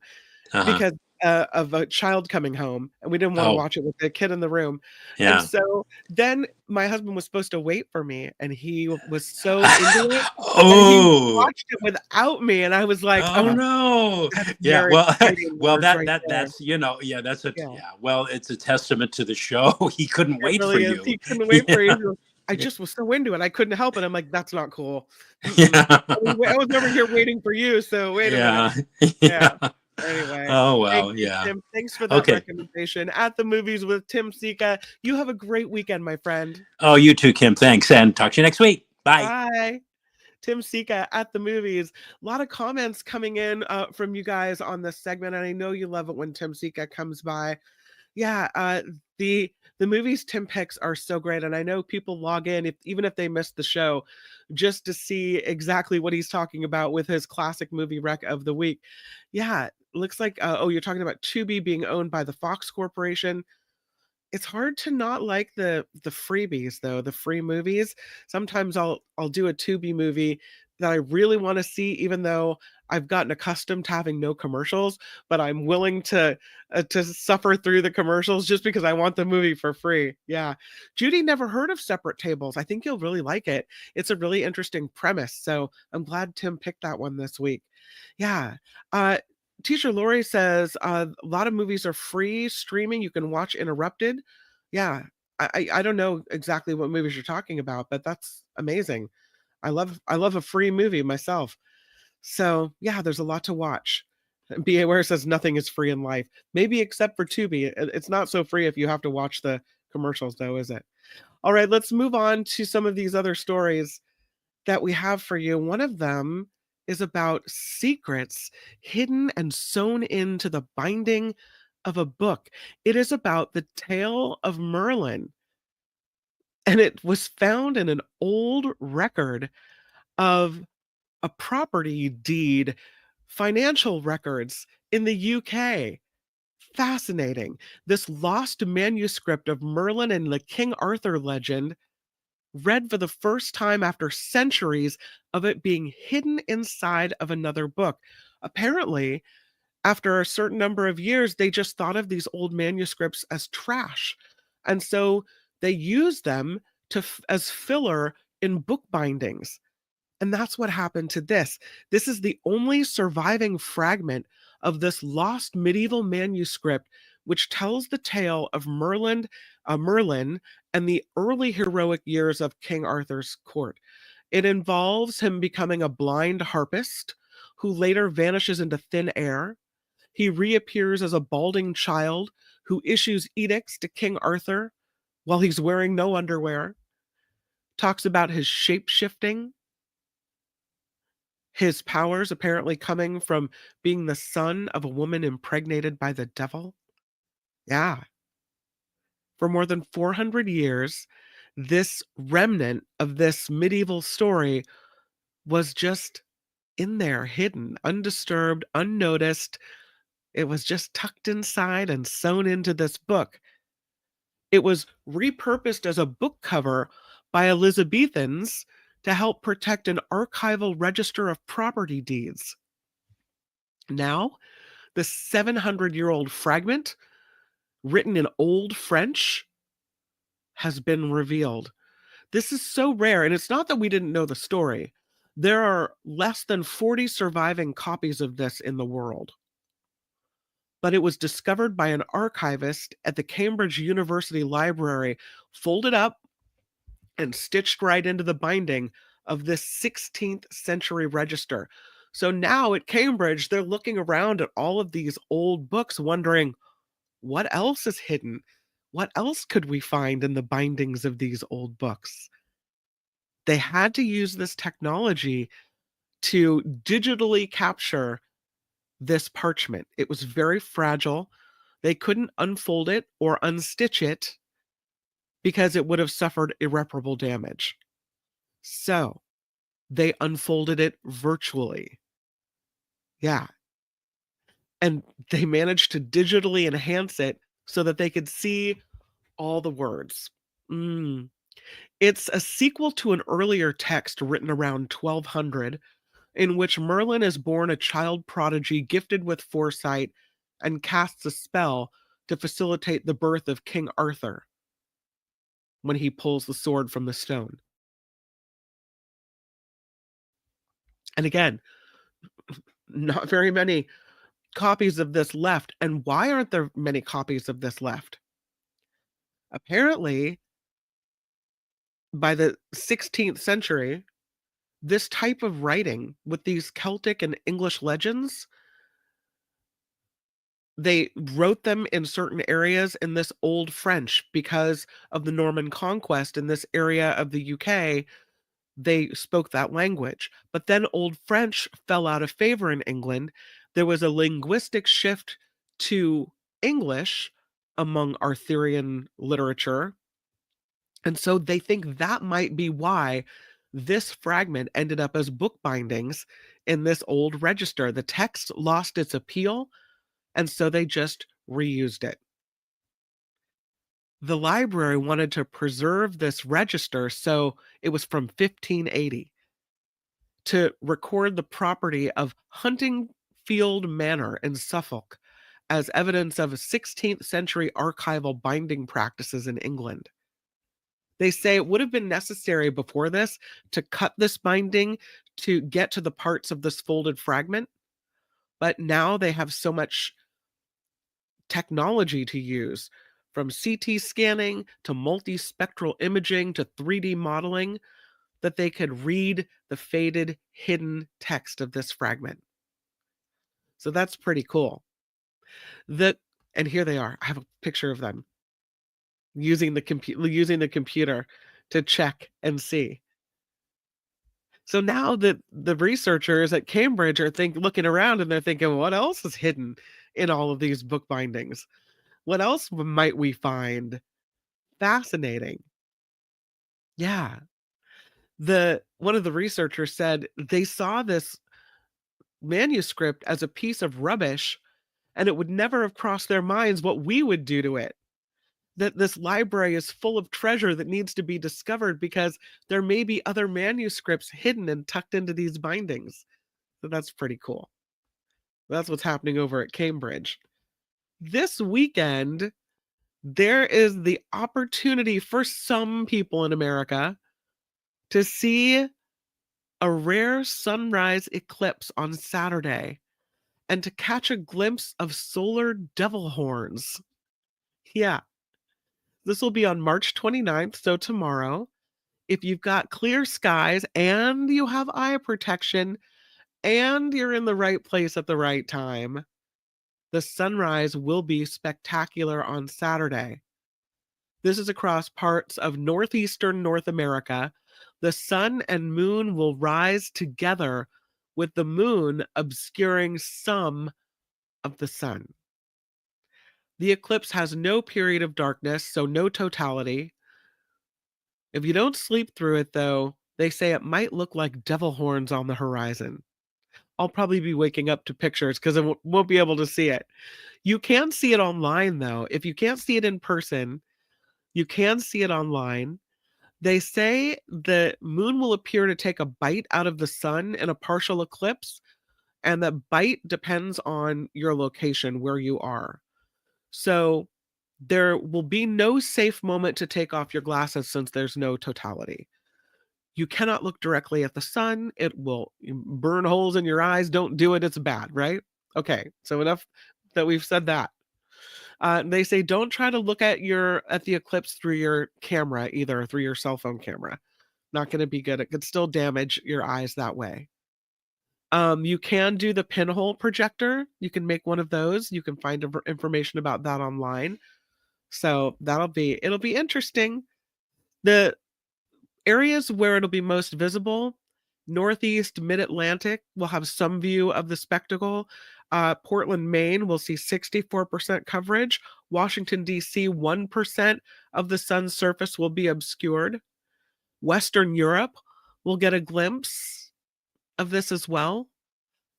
Uh-huh. because, of a child coming home, and we didn't wanna Oh, watch it with the kid in the room, and yeah. so then my husband was supposed to wait for me, and he was so into it, and he Oh, watched it without me, and I was like, oh "Oh, no. that's Yeah, very well, fighting well, words right there." that's, you know, yeah, that's a, Yeah. yeah, well, it's a testament to the show. He couldn't It wait for really is. you. He couldn't wait for Yeah. you. I just was so into it. I couldn't help it. I'm like, "That's not cool. Mm-mm. Yeah. I was over here waiting for you, so wait a minute." Yeah. Yeah. Yeah. Anyway, Oh, thank well, you, yeah. Tim. Thanks for that Okay. recommendation. At the Movies with Tim Sika. You have a great weekend, my friend. Oh, you too, Kim. Thanks. And talk to you next week. Bye. Bye. Tim Sika at the Movies. A lot of comments coming in from you guys on this segment, and I know you love it when Tim Sika comes by. Yeah, the movies Tim picks are so great, and I know people log in even if they missed the show, just to see exactly what he's talking about with his classic movie rec of the week. Yeah, looks like oh, you're talking about Tubi being owned by the Fox Corporation. It's hard to not like the freebies though, the free movies. Sometimes I'll do a Tubi movie that I really wanna see even though I've gotten accustomed to having no commercials, but I'm willing to suffer through the commercials just because I want the movie for free. Yeah. Judy never heard of Separate Tables. I think you'll really like it. It's a really interesting premise, so I'm glad Tim picked that one this week. Yeah. Uh, Teacher Lori says, a lot of movies are free streaming. You can watch interrupted. Yeah. I don't know exactly what movies you're talking about, but that's amazing. I love a free movie myself. So yeah, there's a lot to watch. And B. Aware says nothing is free in life. Maybe except for Tubi. It's not so free if you have to watch the commercials, though, is it? All right, let's move on to some of these other stories that we have for you. One of them is about secrets hidden and sewn into the binding of a book. It is about the tale of Merlin, and it was found in an old record of a property deed, financial records in the UK. Fascinating. This lost manuscript of Merlin and the King Arthur legend read for the first time after centuries of it being hidden inside of another book. Apparently, after a certain number of years, they just thought of these old manuscripts as trash. And so they used them as filler in book bindings. And that's what happened to this. This is the only surviving fragment of this lost medieval manuscript, which tells the tale of Merlin and the early heroic years of King Arthur's court. It involves him becoming a blind harpist who later vanishes into thin air. He reappears as a balding child who issues edicts to King Arthur while he's wearing no underwear. Talks about his shape shifting, his powers apparently coming from being the son of a woman impregnated by the devil. Yeah. For more than 400 years, this remnant of this medieval story was just in there, hidden, undisturbed, unnoticed. It was just tucked inside and sewn into this book. It was repurposed as a book cover by Elizabethans to help protect an archival register of property deeds. Now, the 700-year-old fragment, written in Old French, has been revealed. This is so rare, and it's not that we didn't know the story. There are less than 40 surviving copies of this in the world. But it was discovered by an archivist at the Cambridge University Library, folded up and stitched right into the binding of this 16th century register. So now at Cambridge, they're looking around at all of these old books, wondering what else is hidden? What else could we find in the bindings of these old books? They had to use this technology to digitally capture this parchment. It was very fragile. They couldn't unfold it or unstitch it because it would have suffered irreparable damage. So they unfolded it virtually. Yeah. And they managed to digitally enhance it so that they could see all the words. Mm. It's a sequel to an earlier text written around 1200 in which Merlin is born a child prodigy gifted with foresight and casts a spell to facilitate the birth of King Arthur when he pulls the sword from the stone. And again, not very many copies of this left. And why aren't there many copies of this left? Apparently, by the 16th century, this type of writing with these Celtic and English legends, they wrote them in certain areas in this Old French because of the Norman conquest in this area of the UK. They spoke that language. But then Old French fell out of favor in England. There was a linguistic shift to English among Arthurian literature. And so they think that might be why this fragment ended up as book bindings in this old register. The text lost its appeal, and so they just reused it. The library wanted to preserve this register, so it was from 1580 to record the property of Huntingfield Manor in Suffolk as evidence of 16th century archival binding practices in England. They say it would have been necessary before this to cut this binding to get to the parts of this folded fragment, but now they have so much technology to use, from CT scanning to multispectral imaging to 3D modeling, that they could read the faded, hidden text of this fragment. So that's pretty cool. And here they are. I have a picture of them using the computer to check and see. So now that the researchers at Cambridge are looking around and they're thinking, what else is hidden in all of these book bindings? What else might we find fascinating? Yeah. One of the researchers said they saw this manuscript as a piece of rubbish, and it would never have crossed their minds what we would do to it. That this library is full of treasure that needs to be discovered because there may be other manuscripts hidden and tucked into these bindings. So that's pretty cool. That's what's happening over at Cambridge. This weekend, there is the opportunity for some people in America to see a rare sunrise eclipse on Saturday and to catch a glimpse of solar devil horns. Yeah. This will be on March 29th, so tomorrow. If you've got clear skies and you have eye protection and you're in the right place at the right time, the sunrise will be spectacular on Saturday. This is across parts of northeastern North America. The sun and moon will rise together, with the moon obscuring some of the sun. The eclipse has no period of darkness, so no totality. If you don't sleep through it, though, they say it might look like devil horns on the horizon. I'll probably be waking up to pictures because I won't be able to see it. You can see it online, though. If you can't see it in person, you can see it online. They say the moon will appear to take a bite out of the sun in a partial eclipse, and that bite depends on your location, where you are. So there will be no safe moment to take off your glasses since there's no totality. You cannot look directly at the sun. It will burn holes in your eyes. Don't do it. It's bad, right? Okay, so enough that we've said that. They say don't try to look at the eclipse through your camera either, through your cell phone camera. Not going to be good. It could still damage your eyes that way. You can do the pinhole projector. You can make one of those. You can find information about that online. So it'll be interesting. The areas where it'll be most visible, Northeast, Mid-Atlantic will have some view of the spectacle. Portland, Maine will see 64% coverage. Washington, D.C., 1% of the sun's surface will be obscured. Western Europe will get a glimpse of this as well.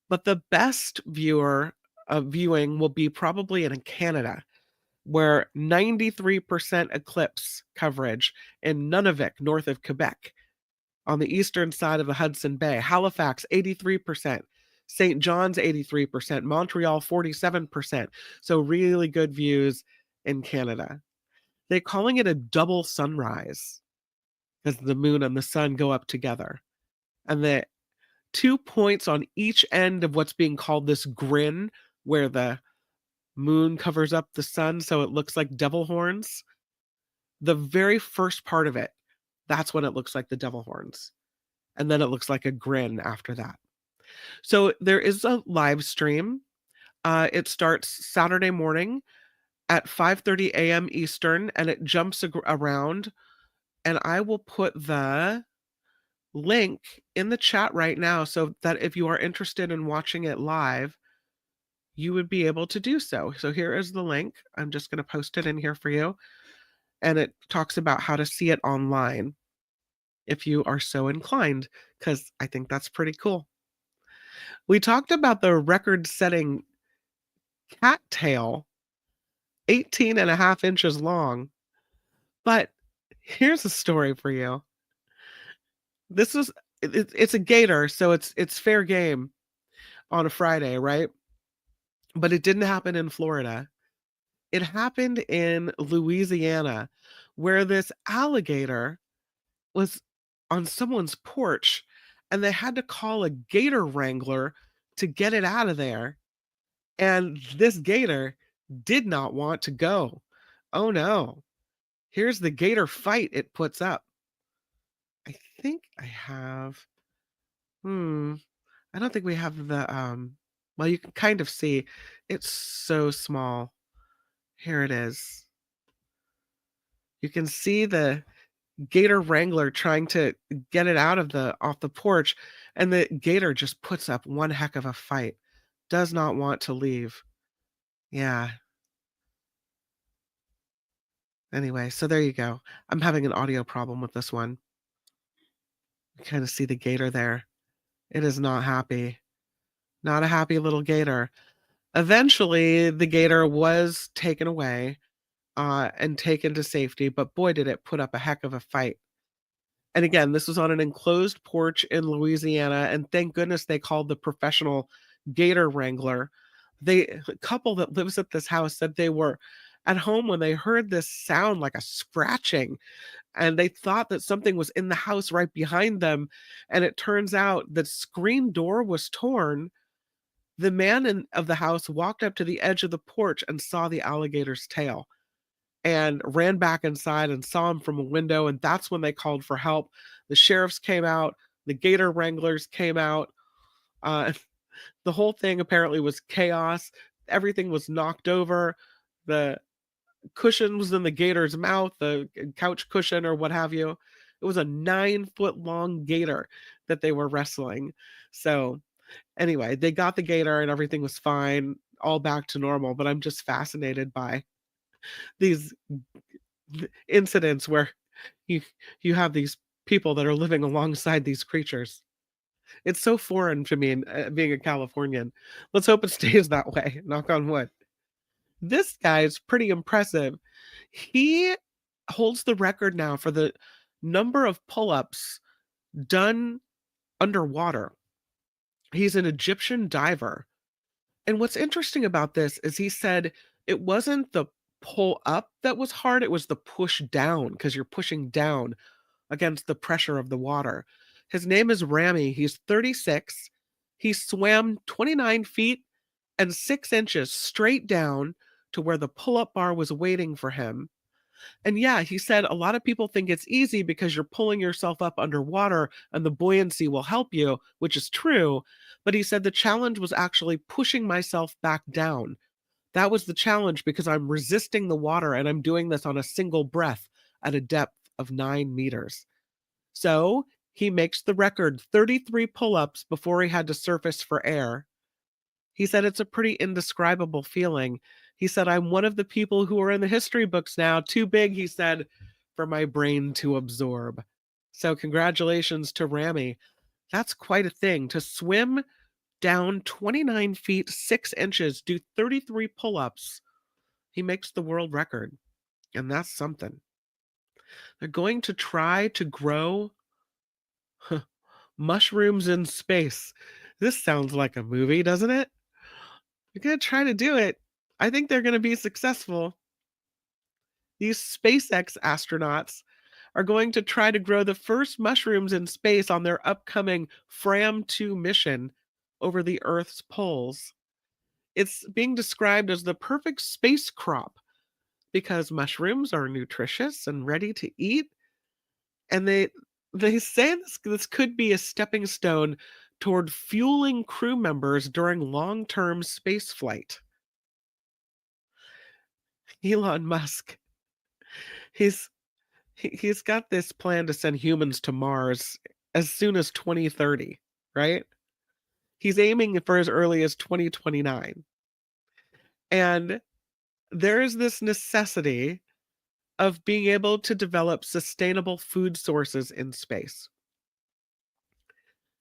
But the best viewing will be probably in Canada, where 93% eclipse coverage in Nunavut, north of Quebec, on the eastern side of the Hudson Bay. Halifax, 83%. St. John's, 83%. Montreal, 47%. So really good views in Canada. They're calling it a double sunrise because the moon and the sun go up together. And the 2 points on each end of what's being called this grin, where the moon covers up the sun so it looks like devil horns. The very first part of it, that's when it looks like the devil horns. And then it looks like a grin after that. So there is a live stream. It starts Saturday morning at 5:30 a.m. Eastern, and it jumps around. And I will put the link in the chat right now so that if you are interested in watching it live, you would be able to do so. So here is the link. I'm just going to post it in here for you. And it talks about how to see it online if you are so inclined, because I think that's pretty cool. We talked about the record-setting cattail, 18 and a half inches long. But here's a story for you. It's a gator, so it's fair game on a Friday, right? But it didn't happen in Florida. It happened in Louisiana, where this alligator was on someone's porch, and they had to call a gator wrangler to get it out of there. And this gator did not want to go. Oh no. Here's the gator fight it puts up. I think I have, I don't think we have the, well, you can kind of see it's so small. Here it is. You can see the gator wrangler trying to get it off the porch, and the gator just puts up one heck of a fight. Does not want to leave. Yeah. Anyway, so there you go. I'm having an audio problem with this one. You kind of see the gator there. It is not happy. Not a happy little gator. Eventually, the gator was taken away and taken to safety, but boy, did it put up a heck of a fight. And again, this was on an enclosed porch in Louisiana, and thank goodness they called the professional gator wrangler. The couple that lives at this house said they were at home when they heard this sound like a scratching, and they thought that something was in the house right behind them. And it turns out the screen door was torn. The man of the house walked up to the edge of the porch and saw the alligator's tail and ran back inside and saw him from a window. And that's when they called for help. The sheriffs came out. The gator wranglers came out. The whole thing apparently was chaos. Everything was knocked over. The cushion was in the gator's mouth, the couch cushion or what have you. It was a 9-foot long gator that they were wrestling. So anyway, they got the gator and everything was fine, all back to normal. But I'm just fascinated by these incidents where you have these people that are living alongside these creatures. It's so foreign to me, being a Californian. Let's hope it stays that way. Knock on wood. This guy's pretty impressive. He holds the record now for the number of pull-ups done underwater. He's an Egyptian diver. And what's interesting about this is he said it wasn't the pull up that was hard, it was the push down, because you're pushing down against the pressure of the water. His name is Rami. He's 36. He swam 29 feet and 6 inches straight down to where the pull-up bar was waiting for him. And yeah, he said a lot of people think it's easy because you're pulling yourself up underwater and the buoyancy will help you, which is true. But he said the challenge was actually pushing myself back down. That was the challenge because I'm resisting the water and I'm doing this on a single breath at a depth of 9 meters. So he makes the record 33 pull ups before he had to surface for air. He said it's a pretty indescribable feeling. He said, I'm one of the people who are in the history books now, too big, he said, for my brain to absorb. So, congratulations to Rami. That's quite a thing to swim down 29 feet 6 inches, do 33 pull ups. He makes the world record, and that's something. They're going to try to grow mushrooms in space. This sounds like a movie, doesn't it? They're going to try to do it. I think they're going to be successful. These SpaceX astronauts are going to try to grow the first mushrooms in space on their upcoming Fram 2 mission over the Earth's poles. It's being described as the perfect space crop because mushrooms are nutritious and ready to eat. And they say this could be a stepping stone toward fueling crew members during long-term space flight. Elon Musk, he's he's got this plan to send humans to Mars as soon as 2030, right? He's aiming for as early as 2029. And there is this necessity of being able to develop sustainable food sources in space.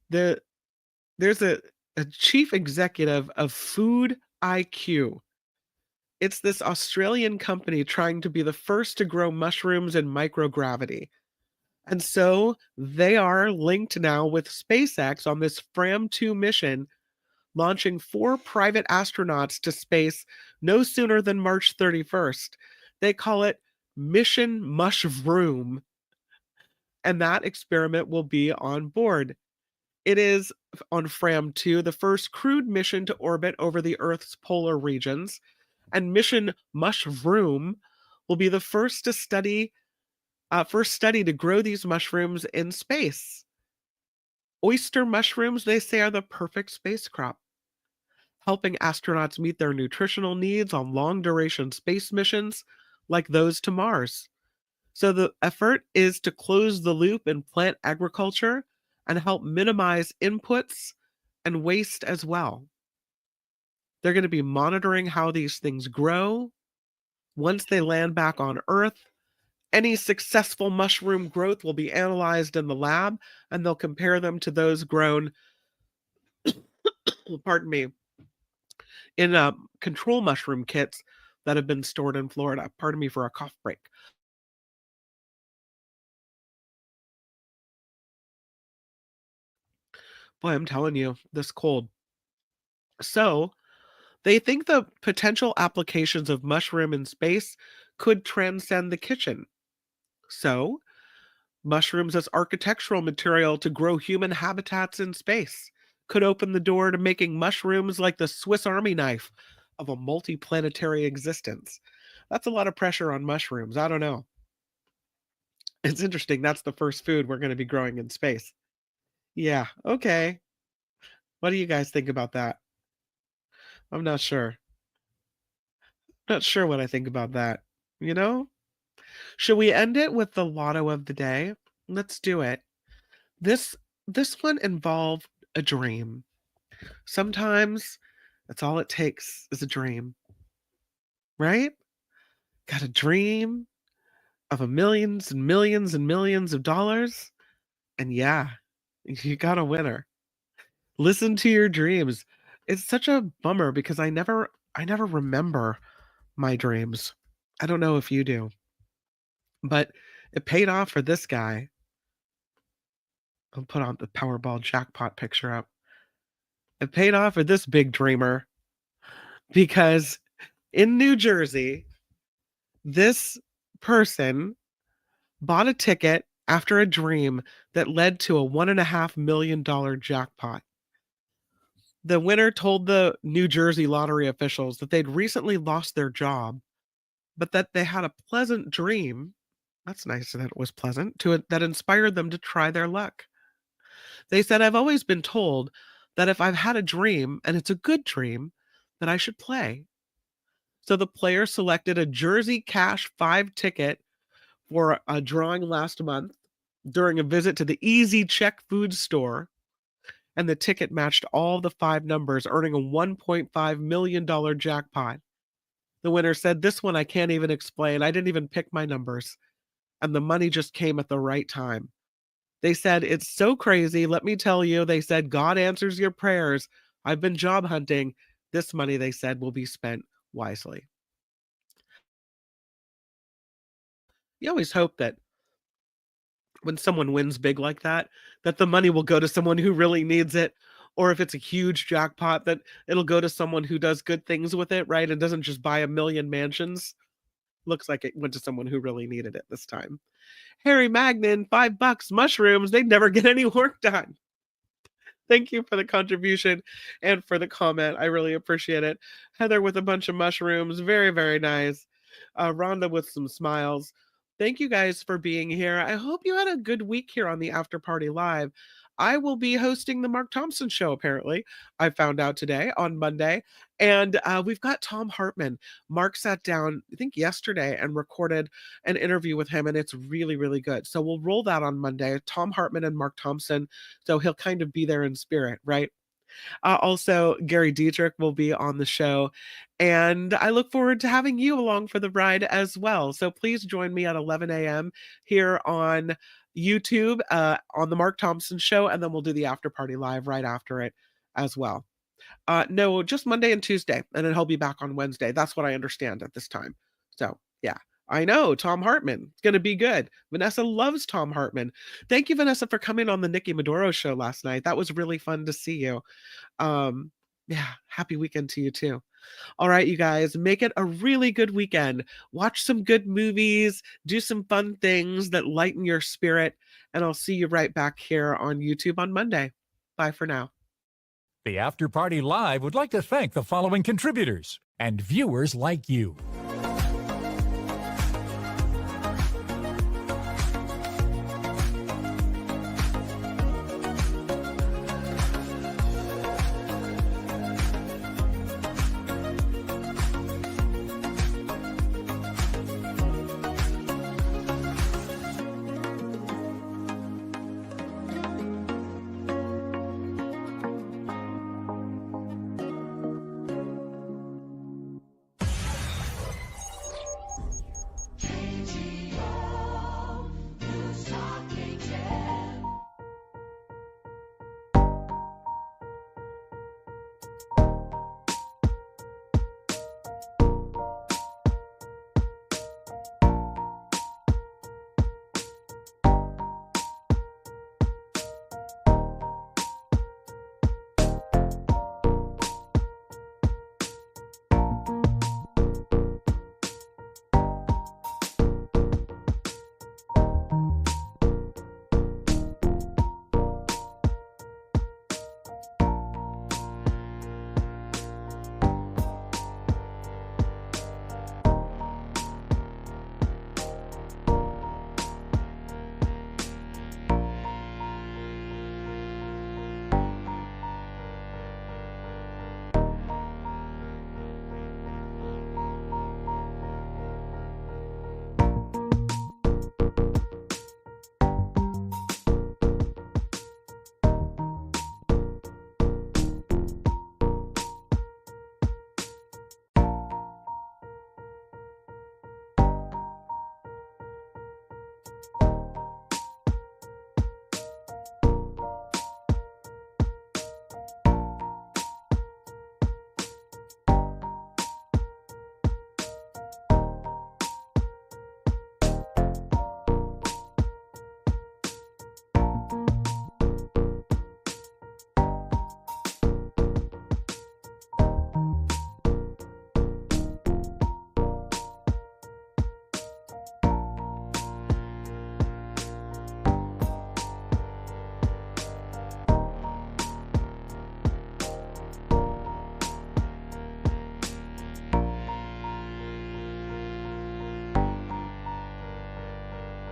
There's a chief executive of Food IQ. It's this Australian company trying to be the first to grow mushrooms in microgravity. And so they are linked now with SpaceX on this Fram 2 mission, launching 4 private astronauts to space no sooner than March 31st. They call it Mission Mushroom, and that experiment will be on board. It is on Fram 2, the first crewed mission to orbit over the Earth's polar regions, and Mission Mushroom will be the first study to grow these mushrooms in space. Oyster mushrooms, they say, are the perfect space crop, helping astronauts meet their nutritional needs on long-duration space missions like those to Mars. So the effort is to close the loop in plant agriculture and help minimize inputs and waste as well. They're going to be monitoring how these things grow. Once they land back on Earth, any successful mushroom growth will be analyzed in the lab, and they'll compare them to those grown, pardon me, in control mushroom kits that have been stored in Florida. Pardon me for a cough break. Boy, I'm telling you, this cold. So, they think the potential applications of mushroom in space could transcend the kitchen. So, mushrooms as architectural material to grow human habitats in space could open the door to making mushrooms like the Swiss Army knife of a multi-planetary existence. That's a lot of pressure on mushrooms. I don't know. It's interesting. That's the first food we're going to be growing in space. Yeah, okay. What do you guys think about that? I'm not sure. Not sure what I think about that. You know? Should we end it with the lotto of the day? Let's do it. This this one involved a dream. Sometimes that's all it takes is a dream, right? Got a dream of a millions and millions and millions of dollars, and yeah, you got a winner. Listen to your dreams. It's such a bummer because I never remember my dreams. I don't know if you do, but it paid off for this guy. I'll put on the Powerball jackpot picture up. It paid off for this big dreamer because in New Jersey, this person bought a ticket after a dream that led to a $1.5 million jackpot. The winner told the New Jersey lottery officials that they'd recently lost their job, but that they had a pleasant dream. That's nice that it was pleasant that inspired them to try their luck. They said, I've always been told that if I've had a dream and it's a good dream, that I should play. So the player selected a Jersey Cash 5 ticket for a drawing last month during a visit to the Easy Check food store. And the ticket matched all the 5 numbers, earning a $1.5 million jackpot. The winner said, this one I can't even explain. I didn't even pick my numbers. And the money just came at the right time. They said, it's so crazy. Let me tell you, they said, God answers your prayers. I've been job hunting. This money, they said, will be spent wisely. You always hope that when someone wins big like that the money will go to someone who really needs it. Or if it's a huge jackpot, that it'll go to someone who does good things with it, right? And doesn't just buy a million mansions. Looks like it went to someone who really needed it this time. Harry Magnan, $5, mushrooms. They'd never get any work done. Thank you for the contribution and for the comment. I really appreciate it. Heather with a bunch of mushrooms. Very, very nice. Rhonda with some smiles. Thank you guys for being here. I hope you had a good week here on the After Party Live. I will be hosting the Mark Thompson Show, apparently. I found out today on Monday. And we've got Tom Hartman. Mark sat down, I think yesterday, and recorded an interview with him, and it's really, really good. So we'll roll that on Monday. Tom Hartman and Mark Thompson. So he'll kind of be there in spirit, right? Also, Gary Dietrich will be on the show, and I look forward to having you along for the ride as well. So please join me at 11 a.m. here on YouTube on the Mark Thompson Show, and then we'll do the After Party Live right after it as well. No, just Monday and Tuesday, and then he'll be back on Wednesday. That's what I understand at this time. So, yeah. I know, Tom Hartman. It's going to be good. Vanessa loves Tom Hartman. Thank you, Vanessa, for coming on the Nikki Maduro show last night. That was really fun to see you. Yeah, happy weekend to you too. All right, you guys, make it a really good weekend. Watch some good movies, do some fun things that lighten your spirit, and I'll see you right back here on YouTube on Monday. Bye for now. The After Party Live would like to thank the following contributors and viewers like you.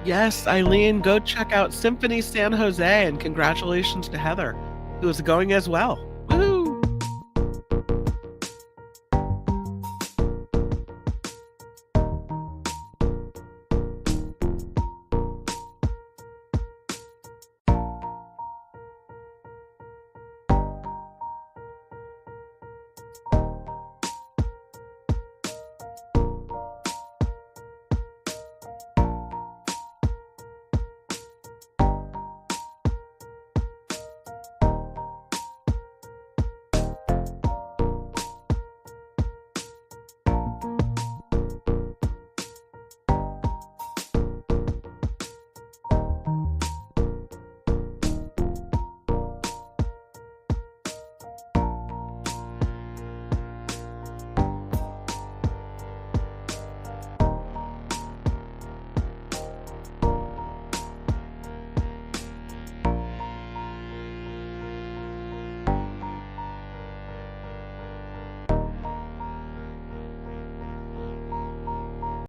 Yes, Eileen, go check out Symphony San Jose, and congratulations to Heather, who is going as well.